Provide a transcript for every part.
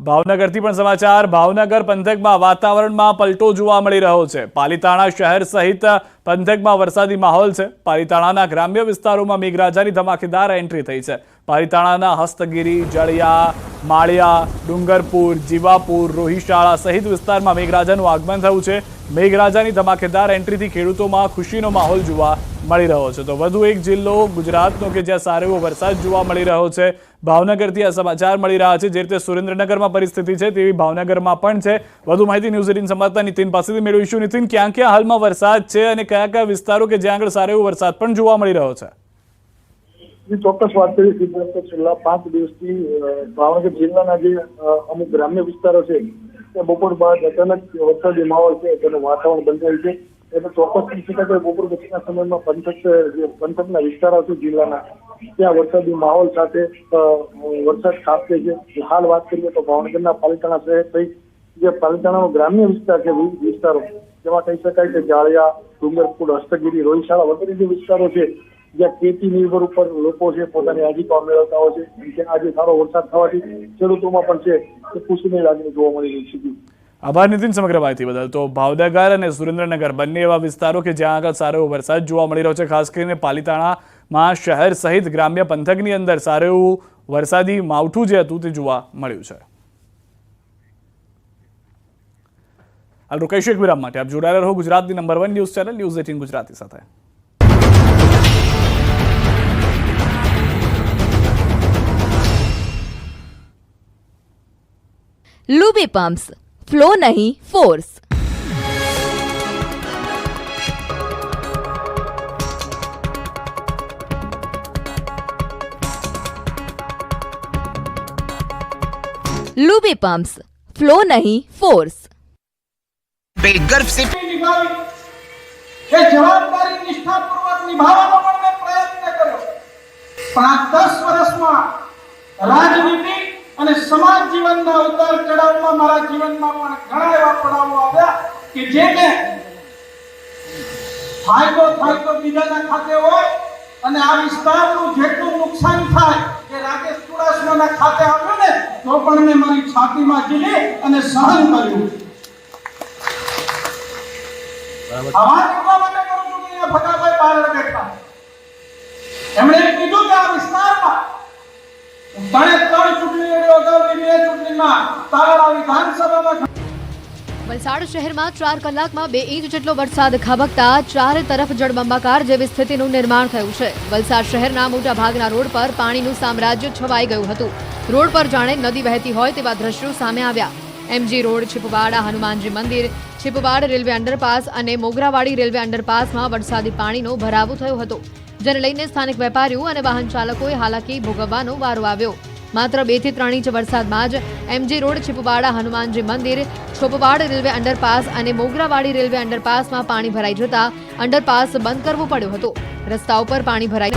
ભાવનગરથી પણ સમાચાર। ભાવનગર પંથકમાં વાતાવરણમાં પલટો જોવા મળી રહ્યો છે। પાલીતાણા શહેર સહિત પંથકમાં વરસાદી માહોલ છે। પાલીતાણાના ગ્રામ્ય વિસ્તારોમાં મેઘરાજાની ધમાકેદાર એન્ટ્રી થઈ છે। પાલીતાણાના હસ્તગીરી, જળિયા, માળિયા, ડુંગરપુર, જીવાપુર, રોહિશાળા સહિત વિસ્તારમાં મેઘરાજાનું આગમન થયું છે। મેઘરાજાની ધમાકેદાર એન્ટ્રીથી ખેડૂતોમાં ખુશીનો માહોલ જોવા મળી રહ્યો છે। તો વધુ એક જિલ્લો ગુજરાતનો કે જ્યાં સારો એવો વરસાદ જોવા મળી રહ્યો છે। ભાવનગરથી આ સમાચાર મળી રહ્યા છે। જે રીતે સુરેન્દ્રનગરમાં પરિસ્થિતિ છે તેવી ભાવનગરમાં પણ છે। વધુ માહિતી ન્યૂઝ 18 સંવાદદાતા નીતિન પાસેથી મેળવીશું। નીતિન, ક્યાં ક્યાં હાલમાં વરસાદ છે અને કયા કયા વિસ્તારો કે જ્યાં આગળ સારો એવો વરસાદ પણ જોવા મળી રહ્યો છે? ચોક્કસ વાત કરીએ તો છેલ્લા 5 દિવસથી ભાવનગર જિલ્લાના જે અમુક ગ્રામ્ય વિસ્તારો છે ત્યાં બપોર બાદ અચાનક વરસાદી માહોલ છે તેનું વાતાવરણ બંધાયું છે। એટલે ચોક્કસ કહી શકાય કે બપોર પછીના સમયમાં પંથકના વિસ્તારો છે જિલ્લાના ત્યાં વરસાદી માહોલ સાથે વરસાદ ખાબકે છે। હાલ વાત કરીએ તો ભાવનગરના પાલીતાણા શહેર સહિત જે પાલીતાણાનો ગ્રામ્ય વિસ્તાર છે વિવિધ વિસ્તારો જેમાં કહી શકાય કે જાળિયા, ડુંગરપુર, હસ્તગીરી, રોહિશાળા વગેરે જે વિસ્તારો છે જ્યાં ખેતી નિર્ભર ઉપર લોકો છે પોતાની આજીવિકા મેળવતા હોય છે ત્યાં આજે સારો વરસાદ થવાથી ખેડૂતોમાં પણ છે તે ખુશીની લાગણી જોવા મળી રહી છે। આભાર નીતિન સમગ્ર માહિતી બદલ। તો ભાવનગર અને સુરેન્દ્રનગર બંને એવા વિસ્તારો કે જ્યાં આગળ સારો એવો વરસાદ જોવા મળી રહ્યો છે। ખાસ કરીને પાલીતાણામાં શહેર સહિત ગ્રામ્ય પંથકની અંદર સારું એવું વરસાદી માવઠું જે હતું તે જોવા મળ્યું છે। હાલ રોકાઈશું એક વિરામ માટે। આપ જોડાયેલા રહો ગુજરાતની number 1 news channel news 18 Gujarati સાથે। लुबी पम्प्स, फ्लो नहीं फोर्स। लुबी पम्प्स, फ्लो नहीं फोर्स। गर्व से जवाबदारी निष्ठापूर्वक निभावવાનો પણ મેં પ્રયત્ન કર્યો, પણ આ 10 વર્ષમાં રાજનીતિ અને સમાજ જીવનના ઉતાર ચઢાવમાં મારા જીવનમાં પણ ઘણા એવા પડાવો આવ્યા કે જેને ફાયદો થાય તો બીજાના ખાતે હોય અને આ વિસ્તારનું જેટલું નુકસાન થાય કે રાકેશ ચુડાસમાના ખાતે આવ્યું ને તો પણ મેં મારી છાતીમાં ઝીલી અને સહન કર્યું। આવા કરવા માટે કરું છું કે ફટાફટ બહાર બેઠા એમણે કીધું કે આ વિસ્તારમાં વલસાડ શહેરમાં 4 કલાકમાં 2 ઇંચ જેટલો વરસાદ ખાબકતા ચારે તરફ જળબંબાકાર જેવી સ્થિતિનું નિર્માણ થયું છે। વલસાડ શહેરના મોટા ભાગના રોડ પર પાણીનું સામ્રાજ્ય છવાઈ ગયું હતું। રોડ પર જાણે નદી વહેતી હોય તેવા દ્રશ્યો સામે આવ્યા। એમજી રોડ, છીપવાડા હનુમાનજી મંદિર, છીપવાડ રેલવે અંડરપાસ અને મોગરાવાડી રેલવે અંડરપાસમાં વરસાદી પાણીનો ભરાવો થયો હતો, જેને લઈને સ્થાનિક વેપારીઓ અને વાહન ચાલકોએ હાલાકી ભોગવવાનો વારો આવ્યો। માત્ર 2 થી 3 ઇંચ વરસાદમાં જ એમજી રોડ, છીપવાડા હનુમાનજી મંદિર, છોપવાડ રેલવે અંડરપાસ અને મોગરાવાડી રેલવે અંડરપાસમાં પાણી ભરાઈ જતા અંડરપાસ બંધ કરવો પડ્યો હતો। રસ્તા ઉપર પાણી ભરાઈ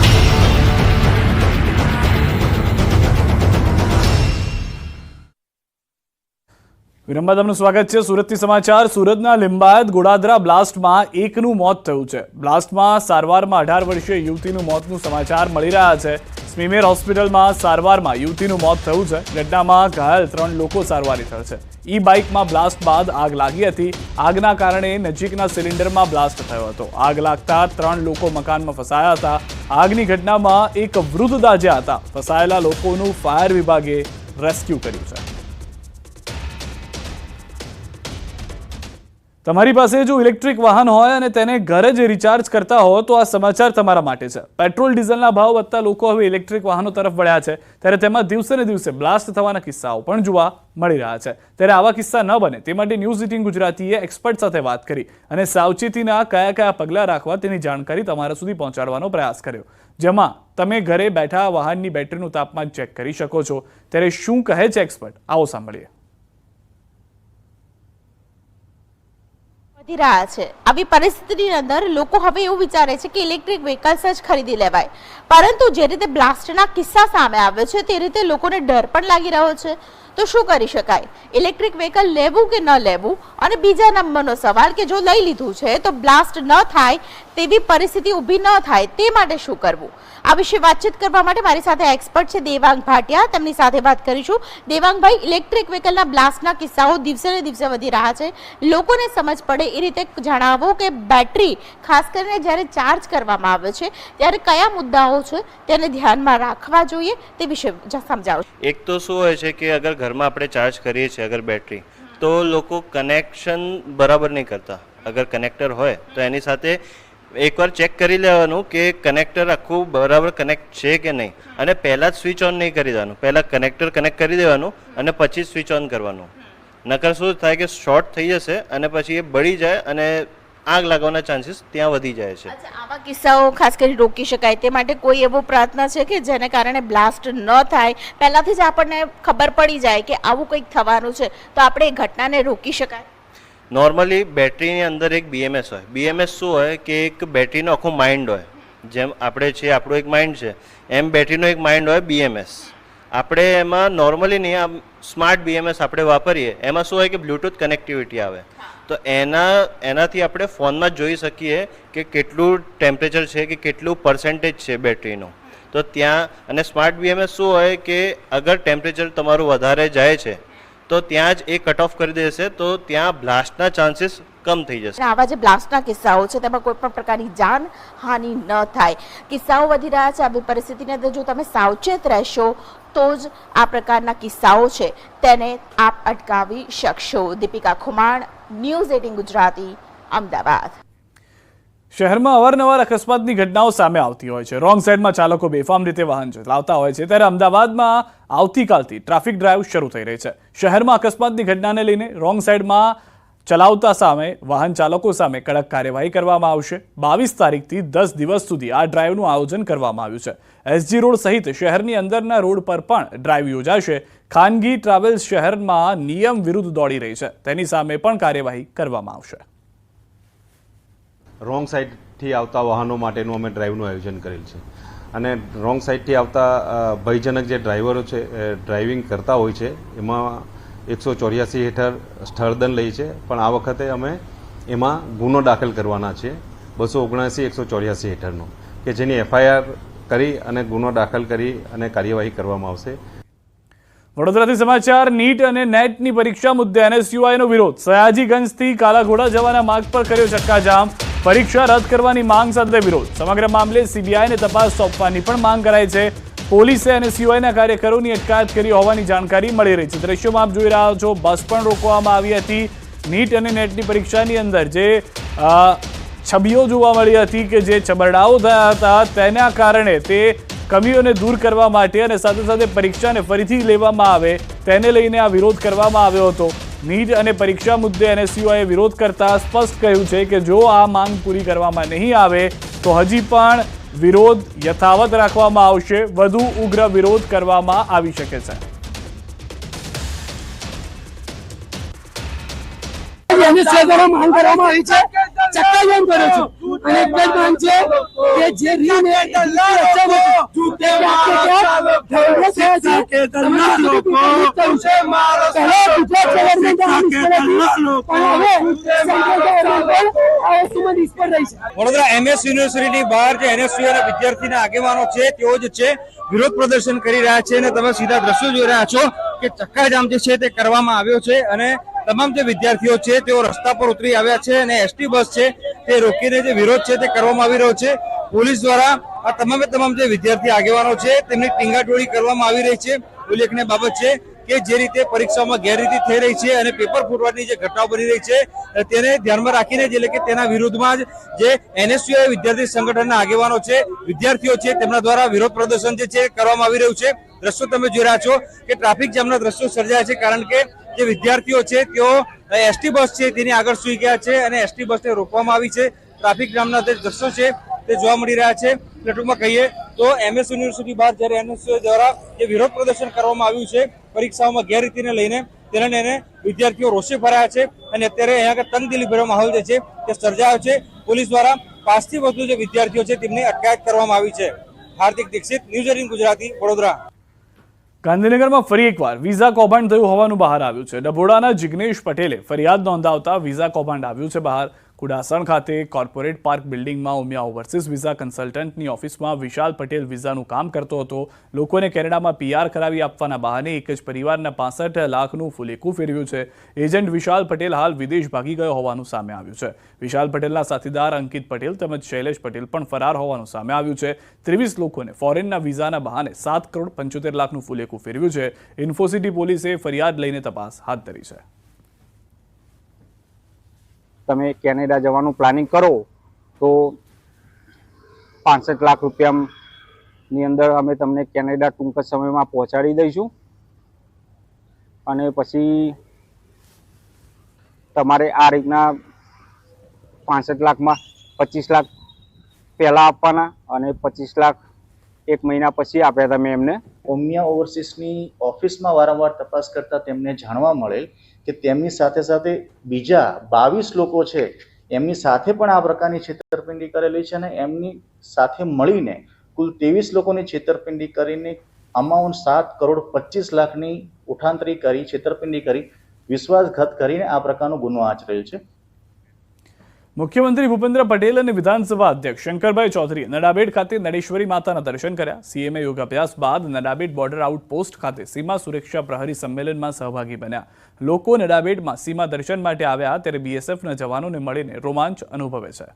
વિરામ બાદ આપનું સ્વાગત છે। સુરતથી સમાચાર। સુરતના લિંબાયત ગોડાદરા બ્લાસ્ટમાં એકનું મોત થયું છે। બ્લાસ્ટમાં સારવારમાં 18 વર્ષીય યુવતીનું મોતનું સમાચાર મળી રહ્યા છે। સ્મીમેર હોસ્પિટલમાં સારવારમાં યુવતીનું મોત થયું છે। ઘટનામાં ઘાયલ 3 લોકો સારવાર હેઠળ છે। ઈ બાઇકમાં બ્લાસ્ટ બાદ આગ લાગી હતી। આગના કારણે નજીકના સિલિન્ડરમાં બ્લાસ્ટ થયો હતો। આગ લાગતા 3 લોકો મકાનમાં ફસાયા હતા। આગની ઘટનામાં એક વૃદ્ધ દાઝ્યા હતા। ફસાયેલા લોકોનું ફાયર વિભાગે રેસ્ક્યુ કર્યું છે। તમારી પાસે જો ઇલેક્ટ્રિક વાહન હોય અને તેને ઘરે જ રિચાર્જ કરતા હો તો આ સમાચાર તમારા માટે છે। પેટ્રોલ ડીઝલના ભાવ વધતા લોકો હવે ઇલેક્ટ્રિક વાહનો તરફ વળ્યા છે, ત્યારે તેમાં દિવસે ને દિવસે બ્લાસ્ટ થવાના કિસ્સાઓ પણ જોવા મળી રહ્યા છે। ત્યારે આવા કિસ્સા ન બને તે માટે ન્યૂઝ 18 ગુજરાતીએ એક્સપર્ટ સાથે વાત કરી અને સાવચેતીના કયા કયા પગલાં રાખવા તેની જાણકારી તમારા સુધી પહોંચાડવાનો પ્રયાસ કર્યો, જેમાં તમે ઘરે બેઠા વાહનની બેટરીનું તાપમાન ચેક કરી શકો છો। ત્યારે શું કહે છે એક્સપર્ટ, આવો સાંભળીએ। રહ્યા છે આવી પરિસ્થિતિની અંદર લોકો હવે એવું વિચારે છે કે ઇલેક્ટ્રિક વ્હીકલ્સ જ ખરીદી લેવાય, પરંતુ જે રીતે બ્લાસ્ટના કિસ્સા સામે આવે છે તે રીતે લોકોને ડર પણ લાગી રહ્યો છે। તો શું કરી શકાય? ઇલેક્ટ્રિક વ્હીકલ લેવું કે ન લેવું? અને બીજા નંબરનો સવાલ કે જો લઈ લીધું છે તો બ્લાસ્ટ ન થાય તેવી પરિસ્થિતિ ઊભી ન થાય તે માટે શું કરવું? આ વિશે વાતચીત કરવા માટે મારી સાથે એક્સપર્ટ છે દેવાંગ ભાટિયા, તેમની સાથે વાત કરીશું. દેવાંગભાઈ, ઇલેક્ટ્રિક વ્હીકલના બ્લાસ્ટના કિસ્સાઓ દિવસે ને દિવસે વધી રહ્યા છે. લોકોને સમજ પડે એ રીતે જણાવો કે બેટરી ખાસ કરીને જ્યારે ચાર્જ કરવામાં આવે છે ત્યારે કયા મુદ્દાઓ છે તેને ધ્યાનમાં રાખવા જોઈએ તે વિશે સમજાવો. એક તો શું હોય છે કે અગર ઘરમાં આપણે ચાર્જ કરીએ છીએ અગર બેટરી, તો લોકો કનેક્શન બરાબર નહીં કરતા. અગર કનેક્ટર હોય તો એની સાથે એકવાર ચેક કરી લેવાનું કે કનેક્ટર આખું બરાબર કનેક્ટ છે કે નહીં, અને પહેલાં જ સ્વિચ ઓન નહીં કરી દેવાનું. પહેલાં કનેક્ટર કનેક્ટ કરી દેવાનું અને પછી સ્વિચ ઓન કરવાનું. નકર શું થાય કે શોર્ટ થઈ જશે અને પછી એ બળી જાય અને આગ લાગવાના ચાન્સીસ ત્યાં વધી જાય છે. આવા કિસ્સાઓ ખાસ કરી રોકી શકાય તે માટે કોઈ એવો પ્રયત્ન છે કે જેને કારણે બ્લાસ્ટ ન થાય, પહેલાથી જ આપણને ખબર પડી જાય કે આવું કંઈક થવાનું છે તો આપણે એ ઘટનાને રોકી શકાય? નોર્મલી બેટરીની અંદર એક બીએમએસ હોય. બીએમએસ શું હોય કે એક બેટરીનો આખો માઇન્ડ હોય. જેમ આપણે છે આપણું એક માઇન્ડ છે, એમ બેટરીનો એક માઇન્ડ હોય બીએમએસ. આપણે એમાં નોર્મલી નહીં, આમ સ્માર્ટ બીએમએસ આપણે વાપરીએ એમાં શું હોય કે બ્લૂટૂથ કનેક્ટિવિટી આવે. તો એનાથી આપણે ફોનમાં જ જોઈ શકીએ કે કેટલું ટેમ્પરેચર છે કે કેટલું પર્સન્ટેજ છે બેટરીનું. તો ત્યાં અને સ્માર્ટ બીએમએસ શું હોય કે અગર ટેમ્પરેચર તમારું વધારે જાય છે તો ત્યાં જ એ કટ ઓફ કરી દેશે, તો ત્યાં બ્લાસ્ટના ચાન્સીસ કમ થઈ જશે. આવા જે બ્લાસ્ટના કિસ્સાઓ છે તેમાં કોઈ પણ પ્રકારની જાન હાનિ ન થાય. કિસ્સાઓ વધી રહ્યા છે, આવી પરિસ્થિતિની અંદર જો તમે સાવચેત રહેશો તો જ આ પ્રકારના કિસ્સાઓ છે તેને આપ અટકાવી શકશો. દીપિકા ખુમાણ, ન્યૂઝ 18 ગુજરાતી, અમદાવાદ. શહેરમાં અવારનવાર અકસ્માતની ઘટનાઓ સામે આવતી હોય છે. રોંગ સાઈડમાં ચાલકો બેફામ રીતે વાહન ચલાવતા હોય છે, ત્યારે અમદાવાદમાં આવતીકાલથી ટ્રાફિક ડ્રાઈવ શરૂ થઈ રહી છે. શહેરમાં અકસ્માતની ઘટનાને લઈને રોંગ સાઈડમાં ચલાવતા સામે વાહન ચાલકો સામે કડક કાર્યવાહી કરવામાં આવશે. 22 તારીખથી 10 દિવસ સુધી આ ડ્રાઈવનું આયોજન કરવામાં આવ્યું છે. એસજી રોડ સહિત શહેરની અંદરના રોડ પર પણ ડ્રાઈવ યોજાશે. ખાનગી ટ્રાવેલ્સ શહેરમાં નિયમ વિરુદ્ધ દોડી રહી છે, તેની સામે પણ કાર્યવાહી કરવામાં આવશે. રોંગ સાઈડથી આવતા વાહનો માટેનું અમે ડ્રાઈવનું આયોજન કરેલ છે, અને રોંગ સાઈડથી આવતા ભયજનક જે ડ્રાઈવરો છે ડ્રાઇવિંગ કરતા હોય છે એમાં 184 હેઠળ સ્થળદંડ લે છે, પણ આ વખતે અમે એમાં ગુનો દાખલ કરવાના છે 279 184 હેઠળનો, કે જેની એફઆઈઆર કરી અને ગુનો દાખલ કરી અને કાર્યવાહી કરવામાં આવશે. વડોદરાથી સમાચાર. નીટ અને નેટની પરીક્ષા મુદ્દે એનએસયુઆઈનો વિરોધ. સયાજીગંજથી કાલાઘોડા જવાના માર્ગ પર કર્યો ચક્કાજામ. પરીક્ષા રદ કરવાની માંગ સાથે વિરોધ. સમગ્ર મામલે સીબીઆઈને તપાસ સોંપવાની પણ માંગ કરાઈ છે. પોલીસે એનએસયુઆઈના કાર્યકરોની અટકાયત કરી હોવાની જાણકારી મળી રહી છે. દ્રશ્યોમાં આપ જોઈ રહ્યા છો, બસ પણ રોકવામાં આવી હતી. નીટ અને નેટની પરીક્ષાની અંદર જે છબીઓ જોવા મળી હતી કે જે છબરડાઓ થયા હતા, તેના કારણે તે કમીઓને દૂર કરવા માટે અને સાથે સાથે પરીક્ષાને ફરીથી લેવામાં આવે તેને લઈને આ વિરોધ કરવામાં આવ્યો હતો. નીટ અને પરીક્ષા મુદ્દે એનએસયુઆઈએ વિરોધ કરતા સ્પષ્ટ કહ્યું છે કે જો આ માંગ પૂરી કરવામાં નહીં આવે તો હજી પણ વિરોધ યથાવત રાખવામાં આવશે. વધુ ઉગ્ર વિરોધ કરવામાં આવી શકે છે. માંગ કરવામાં આવી છે, ચક્કાજામ કર્યો છે, અને એક જ માંગ છે કે જે વડોદરા એમએસ યુનિવર્સિટીની બહાર જે એનએસયુના વિદ્યાર્થીના આગેવાનો છે તેઓ જ છે વિરોધ પ્રદર્શન કરી રહ્યા છે, અને તમે સીધા દ્રશ્યો જોઈ રહ્યા છો કે ચક્કાજામ જે છે તે કરવામાં આવ્યો છે, અને તમામ જે વિદ્યાર્થીઓ છે તેઓ રસ્તા પર ઉતરી આવ્યા છે, અને એસટી બસ છે તે રોકીને જે વિરોધ છે તે કરવામાં આવી રહ્યો છે. પોલીસ દ્વારા આ તમામ જે વિદ્યાર્થી આગેવાનો છે તેમની ટીંગાટોળી કરવામાં આવી રહી છે. ઉલ્લેખનીય બાબત છે કે જે રીતે પરીક્ષાઓમાં ગેરરીતિ થઈ રહી છે અને પેપર ફૂટવાની જે ઘટનાઓ બની રહી છે તેને ધ્યાનમાં રાખીને એટલે કે તેના વિરુદ્ધમાં જ જે એનએસયુઆઈ વિદ્યાર્થી સંગઠનના આગેવાનો છે, વિદ્યાર્થીઓ છે, તેમના દ્વારા વિરોધ પ્રદર્શન જે છે કરવામાં આવી રહ્યું છે. દ્રશ્યો તમે જોઈ રહ્યા છો કે ટ્રાફિક જામના દ્રશ્યો સર્જાયા છે, કારણ કે જે વિદ્યાર્થીઓ છે તેઓ એસટી બસ છે તેની આગળ સુઈ ગયા છે અને એસટી બસને રોકવામાં આવી છે. ટ્રાફિક જામના જે દ્રશ્યો છે તે જોવા મળી રહ્યા છે. ટૂંકમાં કહીએ તો એમએસ યુનિવર્સિટી બહાર જ્યારે એનએસયુઆઈ દ્વારા જે વિરોધ પ્રદર્શન કરવામાં આવ્યું છે પરીક્ષાઓમાં ગેરરીતિને લઈને, તેને લઈને વિદ્યાર્થીઓ રોષે ભરાયા છે, અને અત્યારે અહીંયા આગળ તંગદિલી ભર્યો માહોલ જે છે તે સર્જાયો છે. પોલીસ દ્વારા 5 થી વધુ જે વિદ્યાર્થીઓ છે તેમની અટકાયત કરવામાં આવી છે. હાર્દિક દીક્ષિત, ન્યૂઝ 18 ગુજરાતી, વડોદરા. ગાંધીનગરમાં ફરી એકવાર વિઝા કૌભાંડ થયું હોવાનું બહાર આવ્યું છે. ડભોડાના જિગ્નેશ પટેલે ફરિયાદ નોંધાવતા વિઝા કૌભાંડ આવ્યું છે બહાર. કુડાસણ ખાતે કોર્પોરેટ પાર્ક બિલ્ડિંગમાં ઉમિયા ઓવરસીઝ વિઝા કન્સલ્ટન્ટની ઓફિસમાં વિશાલ પટેલ વિઝાનું કામ કરતો હતો. લોકોને કેનેડામાં PR કરાવી આપવાના બહાને એક જ પરિવારના 65 લાખનું ફુલેકું ફેરવ્યું છે. એજન્ટ વિશાલ પટેલ હાલ વિદેશ ભાગી ગયો હોવાનું સામે આવ્યું છે. વિશાલ પટેલના સાથીદાર અંકિત પટેલ તેમજ શૈલેષ પટેલ પણ ફરાર હોવાનું સામે આવ્યું છે. 23 લોકોને ફોરેનના વિઝાના બહાને 7 કરોડ 75 લાખનું ફુલેકું ફેરવ્યું છે. ઇન્ફોસિટી પોલીસે ફરિયાદ લઈને તપાસ હાથ ધરી છે. તમે કેનેડા જવાનું પ્લાનિંગ કરો તો 65 લાખ રૂપિયાની અંદર અમે તમને કેનેડા ટૂંક જ સમયમાં પહોંચાડી દઈશું અને પછી તમારે આ રીતના 65 લાખમાં 25 લાખ પહેલા આપવાના અને 25 લાખ એક મહિના પછી આપ્યા તમે એમને. ઉમિયા ઓવરસીઝની ઓફિસમાં વારંવાર તપાસ કરતા તેમને જાણવા મળેલ કે તેમની સાથે સાથે બીજા 22 લોકો છે એમની સાથે પણ આ પ્રકારની છેતરપિંડી કરેલી છે અને એમની સાથે મળીને કુલ 23 લોકોની છેતરપિંડી કરીને અમાઉન્ટ 7 કરોડ 25 લાખની ઉઠાંતરી કરી છેતરપિંડી કરી વિશ્વાસઘાત કરીને આ પ્રકારનો ગુનો આચરેલ છે. મુખ્યમંત્રી ભૂપેન્દ્ર પટેલ અને વિધાનસભા અધ્યક્ષ શંકરભાઈ ચૌધરીએ નડાબેટ ખાતે નડેશ્વરી માતાના દર્શન કર્યા. સીએમએ યોગાભ્યાસ બાદ નડાબેટ બોર્ડર આઉટપોસ્ટ ખાતે સીમા સુરક્ષા પ્રહરી સંમેલનમાં સહભાગી બન્યા. લોકો નડાબેટમાં સીમા દર્શન માટે આવ્યા ત્યારે BSFના જવાનોને મળીને રોમાંચ અનુભવે છે.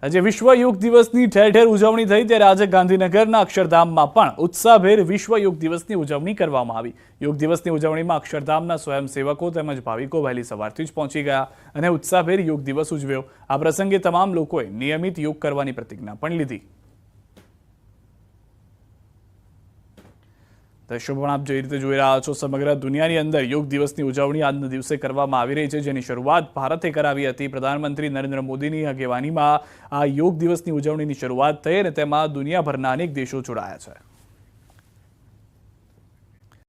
આજે વિશ્વ યોગ દિવસની ઠેર ઠેર ઉજવણી થઈ ત્યારે આજે ગાંધીનગરના અક્ષરધામમાં પણ ઉત્સાહભેર વિશ્વ યોગ દિવસની ઉજવણી કરવામાં આવી. યોગ દિવસની ઉજવણીમાં અક્ષરધામના સ્વયંસેવકો તેમજ ભાવિકો વહેલી સવારથી જ પહોંચી ગયા અને ઉત્સાહભેર યોગ દિવસ ઉજવ્યો. આ પ્રસંગે તમામ લોકોએ નિયમિત યોગ કરવાની પ્રતિજ્ઞા પણ લીધી. દર્શકો પણ આપ જે રીતે જોઈ રહ્યા છો, સમગ્ર દુનિયાની અંદર યોગ દિવસની ઉજવણી આજના દિવસે કરવામાં આવી રહી છે, જેની શરૂઆત ભારતે કરાવી હતી. પ્રધાનમંત્રી નરેન્દ્ર મોદીની આગેવાનીમાં આ યોગ દિવસની ઉજવણીની શરૂઆત થઈ અને તેમાં દુનિયાભરના અનેક દેશો જોડાયા છે.